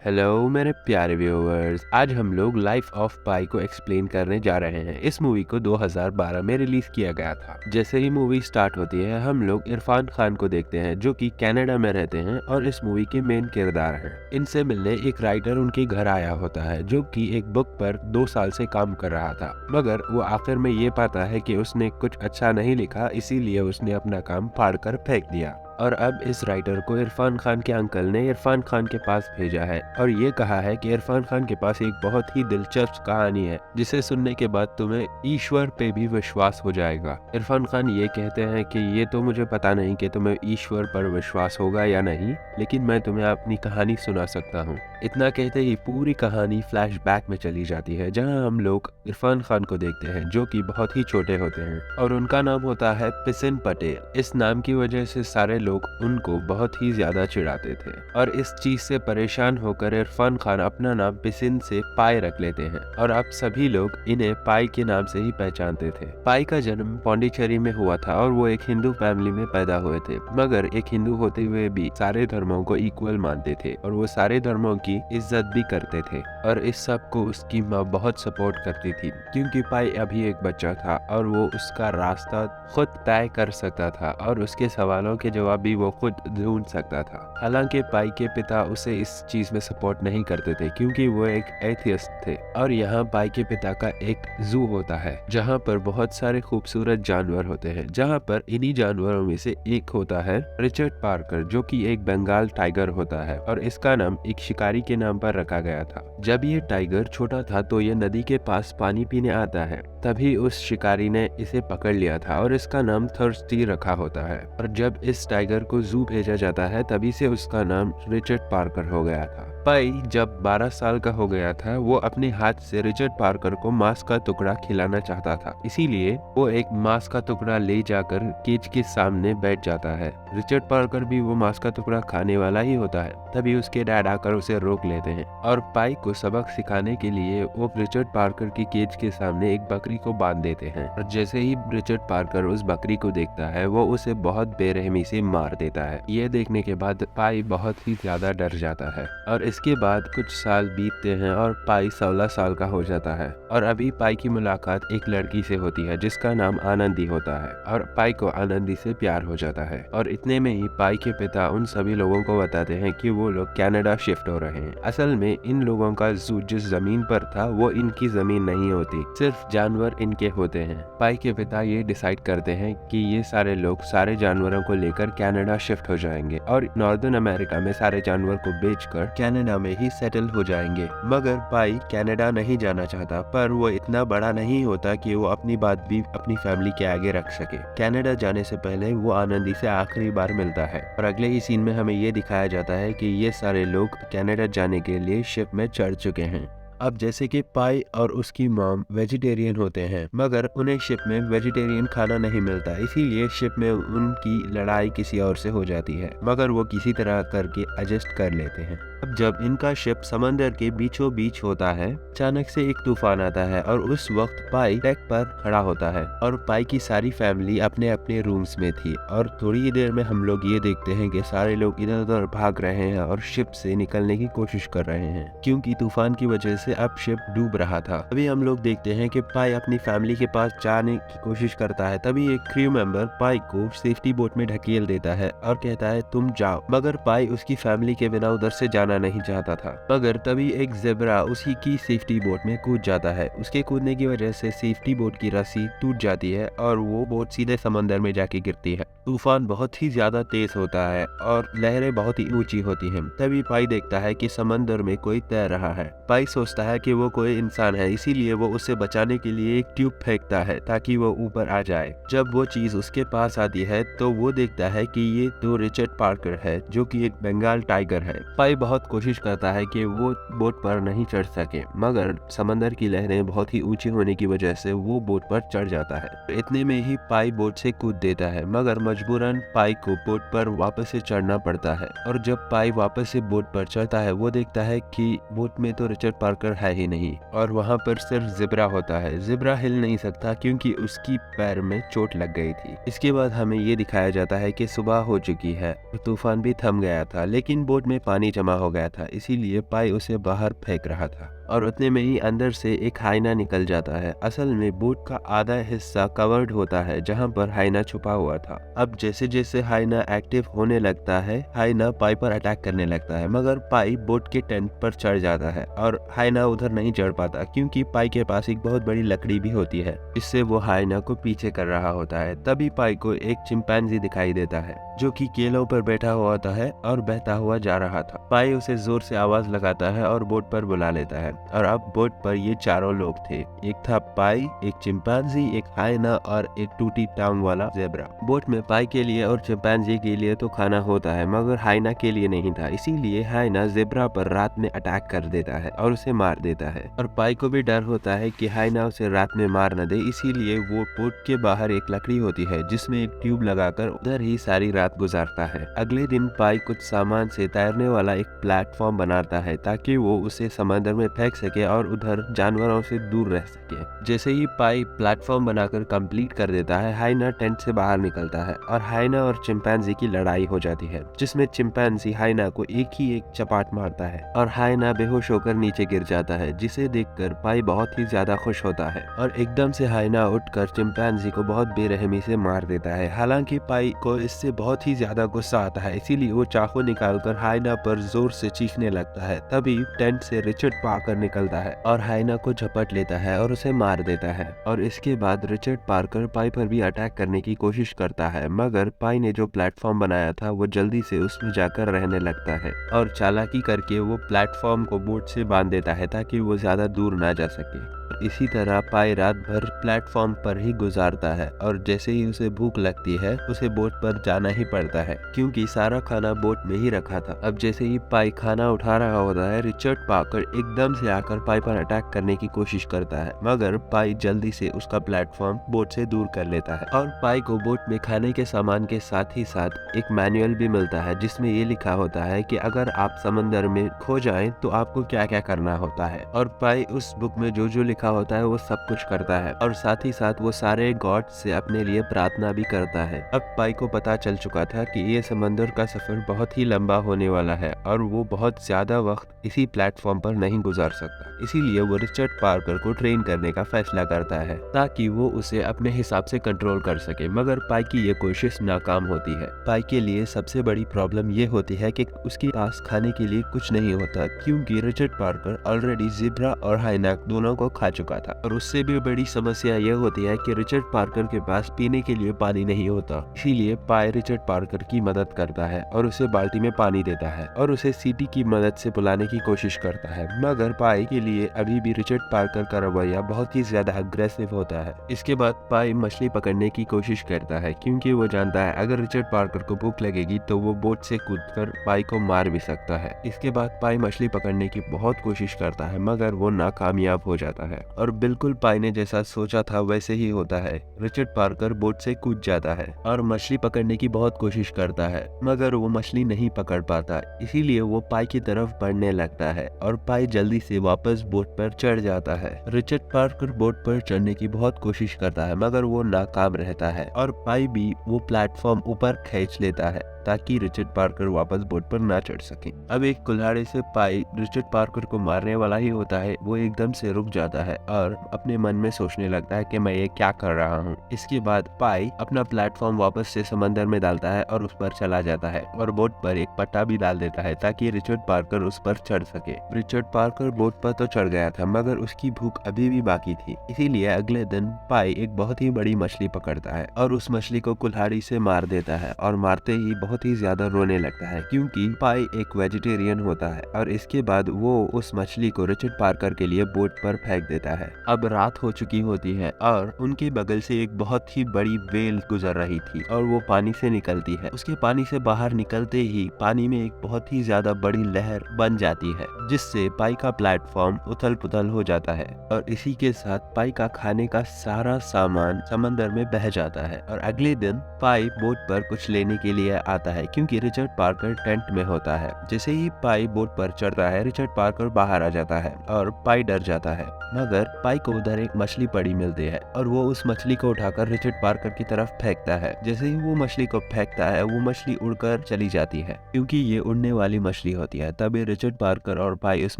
Hello मेरे प्यारे viewers, आज हम लोग लाइफ ऑफ पाई को एक्सप्लेन करने जा रहे हैं। इस मूवी को 2012 में रिलीज किया गया था। जैसे ही मूवी स्टार्ट होती है हम लोग इरफान खान को देखते हैं जो कि कनाडा में रहते हैं और इस मूवी के मेन किरदार हैं। इनसे मिलने एक राइटर उनके घर आया होता है जो कि एक बुक पर 2 साल से काम कर रहा था, मगर वो आखिर में ये पाता है कि उसने कुछ अच्छा नहीं लिखा, इसीलिए उसने अपना काम फाड़ कर फेंक दिया। और अब इस राइटर को इरफान खान के अंकल ने इरफान खान के पास भेजा है और ये कहा है कि इरफान खान के पास एक बहुत ही दिलचस्प कहानी है जिसे सुनने के बाद तुम्हें ईश्वर पे भी विश्वास हो जाएगा। इरफान खान ये कहते हैं कि ये तो मुझे पता नहीं कि तुम्हें ईश्वर पर विश्वास होगा या नहीं, लेकिन मैं तुम्हें अपनी कहानी सुना सकता हूँ। इतना कहते ही पूरी कहानी फ्लैशबैक में चली जाती है जहाँ हम लोग इरफान खान को देखते हैं जो कि बहुत ही छोटे होते हैं और उनका नाम होता है पिसिन पटेल। इस नाम की वजह से सारे लोग उनको बहुत ही ज्यादा चिढ़ाते थे और इस चीज से परेशान होकर इरफान खान अपना नाम पिसिन से पाई रख लेते हैं और अब सभी लोग इन्हें पाई के नाम से ही पहचानते थे। पाई का जन्म पौंडीचेरी में हुआ था और वो एक हिंदू फैमिली में पैदा हुए थे, मगर एक हिंदू होते हुए भी सारे धर्मों को इक्वल मानते थे और वो सारे धर्मों की इज्जत भी करते थे और इस सब को उसकी माँ बहुत सपोर्ट करती थी क्योंकि पाई अभी एक बच्चा था और वो उसका रास्ता खुद तय कर सकता था और उसके सवालों के जवाब भी वो खुद ढूंढ सकता था। हालांकि पाई के पिता उसे इस चीज में सपोर्ट नहीं करते थे क्योंकि वो एक एथियस्ट थे और यहाँ पाई के पिता का एक जू होता है जहाँ पर बहुत सारे खूबसूरत जानवर होते हैं, जहाँ पर इन्हीं जानवरों में से एक होता है रिचर्ड पार्कर जो कि एक बंगाल टाइगर होता है और इसका नाम एक शिकारी के नाम पर रखा गया था। जब ये टाइगर छोटा था तो ये नदी के पास पानी पीने आता है, तभी उस शिकारी ने इसे पकड़ लिया था और इसका नाम थर्स्टी रखा होता है और जब इस टाइगर को जू भेजा जाता है तभी से उसका नाम रिचर्ड पार्कर हो गया था। पाई जब 12 साल का हो गया था वो अपने हाथ से रिचर्ड पार्कर को मांस का टुकड़ा खिलाना चाहता था, इसीलिए वो एक मांस का टुकड़ा ले जाकर केज के सामने बैठ जाता है। रिचर्ड पार्कर भी वो मांस का टुकड़ा खाने वाला ही होता है, तभी उसके डैड आकर उसे रोक लेते हैं और पाई को सबक सिखाने के लिए वो रिचर्ड पार्कर की केज के सामने एक बकरी को बांध देते हैं और जैसे ही रिचर्ड पार्कर उस बकरी को देखता है वो उसे बहुत बेरहमी से मार देता है। ये देखने के बाद पाई बहुत ही ज्यादा डर जाता है और इसके बाद कुछ साल बीतते हैं और पाई 16 साल का हो जाता है और अभी पाई की मुलाकात एक लड़की से होती है जिसका नाम आनंदी होता है और पाई को आनंदी से प्यार हो जाता है और इतने में ही पाई के पिता उन सभी लोगों को बताते हैं कि वो लोग कनाडा शिफ्ट हो रहे हैं। असल में इन लोगों का जू जिस जमीन पर था वो इनकी जमीन नहीं होती, सिर्फ जानवर इनके होते हैं। पाई के पिता ये डिसाइड करते हैं कि ये सारे लोग सारे जानवरों को लेकर कनाडा शिफ्ट हो जाएंगे और नॉर्दर्न अमेरिका में सारे जानवर को बेचकर कनाडा में ही सेटल हो जाएंगे। मगर पाई कनाडा नहीं जाना चाहता, पर वो इतना बड़ा नहीं होता कि वो अपनी बात भी अपनी फैमिली के आगे रख सके। कनाडा जाने से पहले वो आनंदी से आखिरी बार मिलता है और अगले ही सीन में हमें ये दिखाया जाता है कि ये सारे लोग कनाडा जाने के लिए शिप में चढ़ चुके हैं। अब जैसे कि पाई और उसकी मॉम वेजिटेरियन होते हैं, मगर उन्हें शिप में वेजिटेरियन खाना नहीं मिलता, इसीलिए शिप में उनकी लड़ाई किसी और से हो जाती है, मगर वो किसी तरह करके एडजस्ट कर लेते हैं। अब जब इनका शिप समंदर के बीचों बीच होता है, अचानक से एक तूफान आता है और उस वक्त पाई डेक पर खड़ा होता है और पाई की सारी फैमिली अपने अपने रूम्स में थी और थोड़ी ही देर में हम लोग ये देखते हैं कि सारे लोग इधर उधर भाग रहे हैं और शिप से निकलने की कोशिश कर रहे हैं क्योंकि तूफान की वजह से अब शिप डूब रहा था। अभी हम लोग देखते हैं कि पाई अपनी फैमिली के पास जाने की कोशिश करता है, तभी एक क्रू मेंबर पाई को सेफ्टी बोट में ढकेल देता है और कहता है तुम जाओ, मगर पाई उसकी फैमिली के बिना उधर से जाना नहीं चाहता था। मगर तभी एक ज़ेब्रा उसी की सेफ्टी बोट में कूद जाता है। उसके कूदने की वजह से सेफ्टी बोट की रस्सी टूट जाती है और वो बोट सीधे समंदर में जाके गिरती है। तूफान बहुत ही ज्यादा तेज होता है और लहरें बहुत ही ऊंची होती हैं। तभी पाई देखता है कि समंदर में कोई तैर रहा है। पाई सोचता है कि वो कोई इंसान है, इसीलिए वो उसे बचाने के लिए एक ट्यूब फेंकता है ताकि वो ऊपर आ जाए। जब वो चीज उसके पास आती है तो वो देखता है कि ये तो रिचर्ड पार्कर है जो कि एक बंगाल टाइगर है। पाई बहुत कोशिश करता है कि वो बोट पर नहीं चढ़ सके, मगर समंदर की लहरें बहुत ही ऊंची होने की वजह से वो बोट पर चढ़ जाता है। इतने में ही पाई बोट से कूद देता है, मगर मजबूरन पाई को बोट पर वापस से चढ़ना पड़ता है और जब पाई वापस से बोट पर चढ़ता है वो देखता है कि बोट में तो रिचर्ड पार्कर पार्कर है ही नहीं और वहाँ पर सिर्फ जिब्रा होता है। जिब्रा हिल नहीं सकता क्योंकि उसकी पैर में चोट लग गई थी। इसके बाद हमें ये दिखाया जाता है कि सुबह हो चुकी है, तूफान भी थम गया था, लेकिन बोट में पानी जमा हो गया था, इसीलिए पाई उसे बाहर फेंक रहा था और उतने में ही अंदर से एक हाइना निकल जाता है। असल में बोट का आधा हिस्सा कवर्ड होता है जहाँ पर हाइना छुपा हुआ था। अब जैसे जैसे हाइना एक्टिव होने लगता है, हाइना पाई पर अटैक करने लगता है, मगर पाई बोट के टेंट पर चढ़ जाता है और हाइना उधर नहीं चढ़ पाता क्योंकि पाई के पास एक बहुत बड़ी लकड़ी भी होती है, इससे वो हाइना को पीछे कर रहा होता है। तभी पाई को एक चिंपैंजी दिखाई देता है जो कि केलों पर बैठा हुआ होता है और बहता हुआ जा रहा था। पाई उसे जोर से आवाज लगाता है और बोट पर बुला लेता है और अब बोट पर ये चारों लोग थे। एक था पाई, एक चिंपैंजी, एक हाइना और एक टूटी टांग वाला ज़ेब्रा। बोट में पाई के लिए और चिंपैंजी के लिए तो खाना होता है मगर हाइना के लिए नहीं था, इसीलिए हाइना ज़ेब्रा पर रात में अटैक कर देता है और उसे मार देता है। और पाई को भी डर होता है कि हाइना उसे रात में मार न दे, इसीलिए वो बोट के बाहर एक लकड़ी होती है जिसमें एक ट्यूब लगाकर उधर ही सारी रात गुजारता है। अगले दिन पाई कुछ सामान से तैरने वाला एक प्लेटफॉर्म बनाता है ताकि वो उसे समंदर में फेंक सके और उधर जानवरों से दूर रह सके। जैसे ही पाई प्लेटफॉर्म बनाकर कंप्लीट कर देता है, हाइना टेंट से बाहर निकलता है और हाइना और चिंपैंजी की लड़ाई हो जाती है जिसमें चिंपैंजी हाइना को एक चपाट मारता है और हाइना बेहोश होकर नीचे गिर जाता है, जिसे देखकर पाई बहुत ही ज्यादा खुश होता है और एकदम से हाइना उठकर चिंपैंजी को बहुत बेरहमी से मार देता है। हालांकि पाई को इससे बहुत ही ज्यादा गुस्सा आता है, इसीलिए वो चाकू निकालकर हाइना पर जोर से चीखने लगता है। तभी टेंट से रिचर्ड पार्कर निकलता है और हाइना को झपट लेता है और उसे मार देता है। और इसके बाद रिचर्ड पार्कर पाई पर भी अटैक करने की कोशिश करता है, मगर पाई ने जो प्लेटफॉर्म बनाया था वो जल्दी से उसमें जाकर रहने लगता है और चालाकी करके वो प्लेटफॉर्म को बोट से बांध देता है ताकि वो ज्यादा दूर ना जा सके। इसी तरह पाई रात भर प्लेटफॉर्म पर ही गुजारता है और जैसे ही उसे भूख लगती है उसे बोट पर जाना ही पड़ता है क्योंकि सारा खाना बोट में ही रखा था। अब जैसे ही पाई खाना उठा रहा होता है, रिचर्ड पार्कर एकदम से आकर पाई पर अटैक करने की कोशिश करता है, मगर पाई जल्दी से उसका प्लेटफॉर्म बोट से दूर कर लेता है और पाई को बोट में खाने के सामान के साथ ही साथ एक मैनुअल भी मिलता है जिसमें ये लिखा होता है कि अगर आप समंदर में खो जाएं तो आपको क्या क्या करना होता है। और पाई उस बुक में जो जो लिखा होता है वो सब कुछ करता है और साथ ही साथ वो सारे गॉड से अपने लिए प्रार्थना भी करता है। अब पाई को पता चल चुका था कि ये समंदर का सफर बहुत ही लंबा होने वाला है और वो बहुत ज्यादा वक्त इसी प्लेटफॉर्म पर नहीं गुजार सकता, इसीलिए वो रिचर्ड पार्कर को ट्रेन करने का फैसला करता है ताकि वो उसे अपने हिसाब से कंट्रोल कर सके। मगर पाई की ये कोशिश नाकाम होती है। पाई के लिए सबसे बड़ी प्रॉब्लम ये होती है कि उसके पास खाने के लिए कुछ नहीं होता क्योंकि रिचर्ड पार्कर ऑलरेडी ज़ेब्रा और हाइना दोनों को खा चुका था। और उससे भी बड़ी समस्या यह होती है कि रिचर्ड पार्कर के पास पीने के लिए पानी नहीं होता, इसीलिए पाई रिचर्ड पार्कर की मदद करता है और उसे बाल्टी में पानी देता है और उसे सीटी की मदद से बुलाने की कोशिश करता है। मगर पाई के लिए अभी भी रिचर्ड पार्कर का रवैया बहुत ही ज्यादा अग्रेसिव होता है। इसके बाद पाई मछली पकड़ने की कोशिश करता है क्योंकि वो जानता है अगर रिचर्ड पार्कर को भूख लगेगी तो वो बोट से कूदकर पाई को मार भी सकता है। इसके बाद पाई मछली पकड़ने की बहुत कोशिश करता है मगर वो नाकामयाब हो जाता है और बिल्कुल पाई ने जैसा सोचा था वैसे ही होता है। रिचर्ड पार्कर बोट से कूद जाता है और मछली पकड़ने की बहुत कोशिश करता है मगर वो मछली नहीं पकड़ पाता, इसीलिए वो पाई की तरफ बढ़ने लगता है और पाई जल्दी से वापस बोट पर चढ़ जाता है। रिचर्ड पार्कर बोट पर चढ़ने की बहुत कोशिश करता है मगर वो नाकाम रहता है और पाई भी वो प्लेटफॉर्म ऊपर खींच लेता है ताकि रिचर्ड पार्कर वापस बोट पर ना चढ़ सके। अब एक कुल्हाड़ी से पाई रिचर्ड पार्कर को मारने वाला ही होता है, वो एकदम से रुक जाता है और अपने मन में सोचने लगता है कि मैं ये क्या कर रहा हूँ। इसके बाद पाई अपना प्लेटफॉर्म वापस से समंदर में डालता है और उस पर चला जाता है और बोट पर एक पट्टा भी डाल देता है ताकि रिचर्ड पार्कर उस पर चढ़ सके। रिचर्ड पार्कर बोट पर तो चढ़ गया था मगर उसकी भूख अभी भी बाकी थी, इसीलिए अगले दिन पाई एक बहुत ही बड़ी मछली पकड़ता है और उस मछली को कुल्हाड़ी से मार देता है और मारते ही बहुत ही ज्यादा रोने लगता है क्योंकि पाई एक वेजिटेरियन होता है। और इसके बाद वो उस मछली को रिचर्ड पार्कर के लिए बोट पर फेंक देता है। अब रात हो चुकी होती है और उनके बगल से एक बहुत ही बड़ी वेल गुजर रही थी और वो पानी से निकलती है। उसके पानी से बाहर निकलते ही पानी में एक बहुत ही ज्यादा बड़ी लहर बन जाती है जिससे पाई का प्लेटफॉर्म उथल पुथल हो जाता है और इसी के साथ पाई का खाने का सारा सामान समंदर में बह जाता है। और अगले दिन पाई बोट पर कुछ लेने के लिए आता जाता है क्योंकि रिचर्ड पार्कर टेंट में होता है। जैसे ही पाई बोट पर चढ़ता है रिचर्ड पार्कर बाहर आ जाता है और पाई डर जाता है, मगर पाई को उधर एक मछली पड़ी मिलती है और वो उस मछली को उठाकर रिचर्ड पार्कर की तरफ फेंकता है। जैसे ही वो मछली को फेंकता है वो मछली उड़कर चली जाती है क्योंकि ये उड़ने वाली मछली होती है। तभी रिचर्ड पार्कर और पाई उस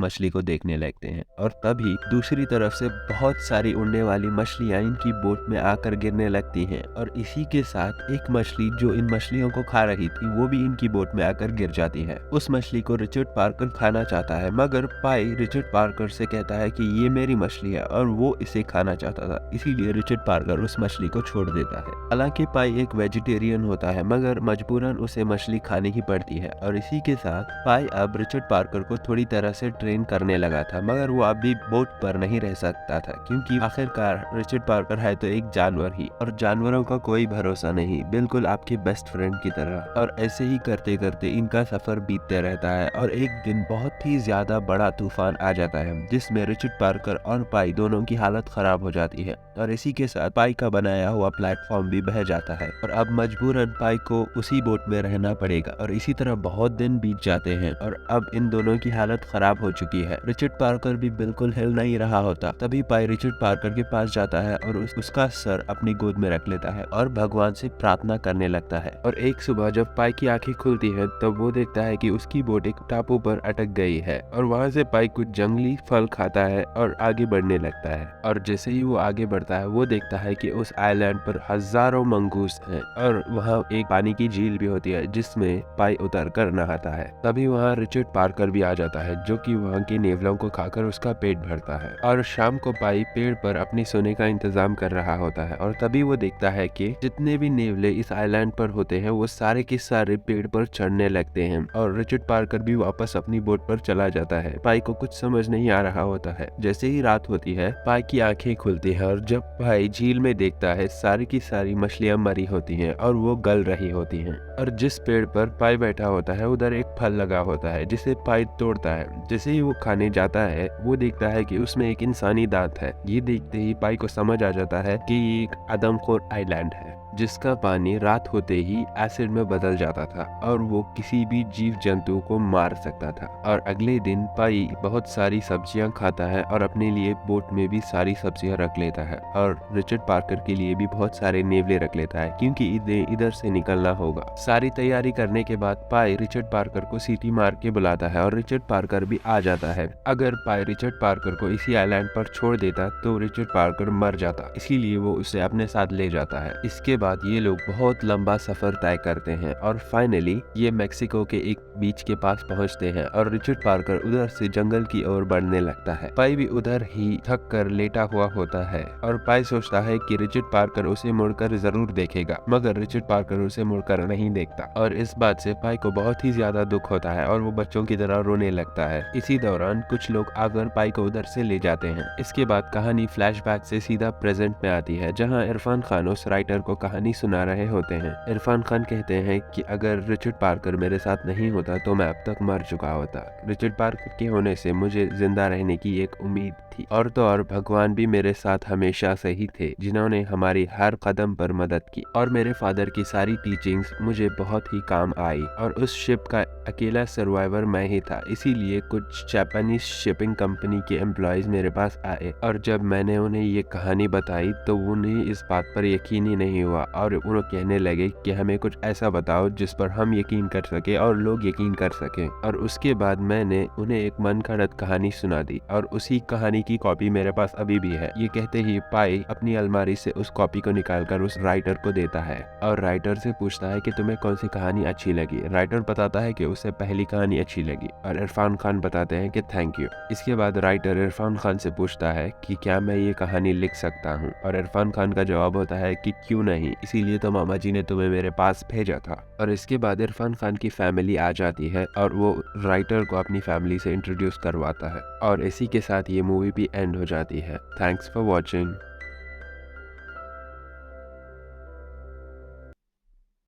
मछली को देखने लगते हैं और तभी दूसरी तरफ से बहुत सारी उड़ने वाली मछलियां इनकी बोट में आकर गिरने लगती हैं और इसी के साथ एक मछली जो इन मछलियों को खा रही थी वो भी इनकी बोट में आकर गिर जाती है। उस मछली को रिचर्ड पार्कर खाना चाहता है, मगर पाई रिचर्ड पार्कर से कहता है कि ये मेरी मछली है और वो इसे खाना चाहता था, इसीलिए रिचर्ड पार्कर उस मछली को छोड़ देता है। हालांकि पाई एक वेजिटेरियन होता है मगर मजबूरन उसे मछली खानी ही पड़ती है और इसी के साथ पाई अब रिचर्ड पार्कर को थोड़ी तरह से ट्रेन करने लगा था, मगर वो अभी बोट पर नहीं रह सकता था क्योंकि आखिरकार रिचर्ड पार्कर है तो एक जानवर ही और जानवरों का कोई भरोसा नहीं, बिल्कुल आपके बेस्ट फ्रेंड की तरह। और ऐसे ही करते करते इनका सफर बीतते रहता है और एक दिन बहुत ही ज्यादा बड़ा तूफान आ जाता है जिसमें रिचर्ड पार्कर और पाई दोनों की हालत खराब हो जाती है और इसी के साथ पाई का बनाया हुआ प्लेटफॉर्म भी बह जाता है और अब मजबूरन पाई को उसी बोट में रहना पड़ेगा। और इसी तरह बहुत दिन बीत जाते हैं और अब इन दोनों की हालत खराब हो चुकी है। रिचर्ड पार्कर भी बिल्कुल हिल नहीं रहा होता। तभी पाई रिचर्ड पार्कर के पास जाता है और उसका सर अपनी गोद में रख लेता है और भगवान से प्रार्थना करने लगता है। और एक सुबह जब पाई की आंखें खुलती है तब वो देखता है कि उसकी बोट एक टापू पर अटक गई है और वहाँ से पाई कुछ जंगली फल खाता है और आगे बढ़ने लगता है। और जैसे ही वो आगे बढ़ता है वो देखता है कि उस आइलैंड पर हजारों मंगूस हैं और वहाँ एक पानी की झील भी होती है जिसमें पाई उतर कर नहाता है। तभी वहाँ रिचर्ड पार्कर भी आ जाता है जो कि वहाँ के नेवलों को खाकर उसका पेट भरता है। और शाम को पाई पेड़ पर अपनी सोने का इंतजाम कर रहा होता है और तभी वो देखता है कि जितने भी नेवले इस आइलैंड पर होते हैं वो सारे के सारे पेड़ पर चढ़ने लगते हैं और रिचर्ड पार्कर भी वापस अपनी बोट पर चला जाता है। पाई को कुछ समझ नहीं आ रहा होता है। जैसे ही रात होती है पाई की आंखें खुलती है और जब पाई झील में देखता है सारी की सारी मछलियां मरी होती हैं और वो गल रही होती हैं। और जिस पेड़ पर पाई बैठा होता है उधर एक फल लगा होता है जिसे पाई तोड़ता है। जैसे ही वो खाने जाता है वो देखता है कि उसमें एक इंसानी दांत है। ये देखते ही पाई को समझ आ जाता है कि ये एक आदमखोर आइलैंड है जिसका पानी रात होते ही एसिड में बदल जाता था और वो किसी भी जीव जंतु को मार सकता था। और अगले दिन पाई बहुत सारी सब्जियां खाता है और अपने लिए बोट में भी सारी सब्जियां रख लेता है और रिचर्ड पार्कर के लिए भी बहुत सारे नेवले रख लेता है क्योंकि इधर से निकलना होगा। सारी तैयारी करने के बाद पाई रिचर्ड पार्कर को सीटी मार के बुलाता है और रिचर्ड पार्कर भी आ जाता है। अगर पाई रिचर्ड पार्कर को इसी आइलैंड पर छोड़ देता तो रिचर्ड पार्कर मर जाता, इसीलिए वो उसे अपने साथ ले जाता है। इसके बाद ये लोग बहुत लंबा सफर तय करते हैं और फाइनली ये मेक्सिको के एक बीच के पास पहुंचते हैं और रिचर्ड पार्कर उधर से जंगल की ओर बढ़ने लगता है। पाई भी उधर ही थक कर लेटा हुआ होता है और पाई सोचता है कि रिचर्ड पार्कर उसे मुड़कर जरूर देखेगा, मगर रिचर्ड पार्कर उसे मुड़कर नहीं देखता और इस बात से पाई को बहुत ही ज्यादा दुख होता है और वो बच्चों की तरह रोने लगता है। इसी दौरान कुछ लोग आकर पाई को उधर से ले जाते हैं। इसके बाद कहानी फ्लैशबैक से सीधा प्रेजेंट में आती है जहाँ इरफान खान उस राइटर को कहानी सुना रहे होते हैं। इरफान खान कहते हैं कि अगर रिचर्ड पार्कर मेरे साथ नहीं होता तो मैं अब तक मर चुका होता। रिचर्ड पार्कर के होने से मुझे जिंदा रहने की एक उम्मीद थी और तो और भगवान भी मेरे साथ हमेशा से ही थे जिन्होंने हमारी हर कदम पर मदद की और मेरे फादर की सारी टीचिंग्स मुझे बहुत ही काम आई और उस शिप का अकेला सर्वाइवर मैं ही था। इसीलिए कुछ जापानीज शिपिंग कंपनी के एम्प्लॉयज मेरे पास आए और जब मैंने उन्हें ये कहानी बताई तो उन्हें इस बात पर यकीन ही नहीं हुआ और उन्हें कहने लगे कि हमें कुछ ऐसा बताओ जिस पर हम यकीन कर सके और लोग यकीन कर सके। और उसके बाद मैंने उन्हें एक मन घड़त कहानी सुना दी और उसी कहानी की कॉपी मेरे पास अभी भी है। ये कहते ही पाई अपनी अलमारी से उस कॉपी को निकालकर उस राइटर को देता है और राइटर से पूछता है कि तुम्हें कौन सी कहानी अच्छी लगी। राइटर बताता है कि उसे पहली कहानी अच्छी लगी और इरफान खान बताते हैं कि थैंक यू। इसके बाद राइटर इरफान खान से पूछता है कि क्या मैं ये कहानी लिख सकता हूँ और इरफान खान का जवाब होता है कि क्यों नहीं, इसीलिए तो मामा जी ने तुम्हें मेरे पास भेजा था। और इसके बाद इरफान खान की फैमिली आ जाती है और वो राइटर को अपनी फैमिली से इंट्रोड्यूस करवाता है और इसी के साथ ये मूवी भी एंड हो जाती है। Thanks for watching.